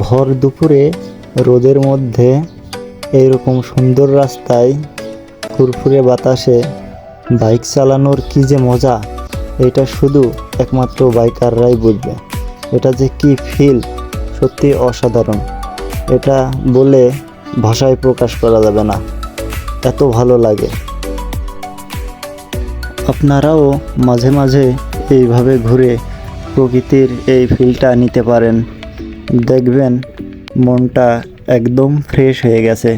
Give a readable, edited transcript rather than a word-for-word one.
ভর দুপুরে রোদের মধ্যে এইরকম সুন্দর রাস্তায় ফুরফুরে বাতাসে বাইক চালানোর কি যে মজা, এটা শুধু একমাত্র বাইকাররাই বুঝবে। এটা যে কি ফিল, সত্যি অসাধারণ। এটা বলে ভাষায় প্রকাশ করা যাবে না, এত ভালো লাগে। আপনারাও মাঝে মাঝে এইভাবে ঘুরে প্রকৃতির এই ফিলটা নিতে পারেন, দেখবেন মনটা একদম ফ্রেশ হয়ে গেছে।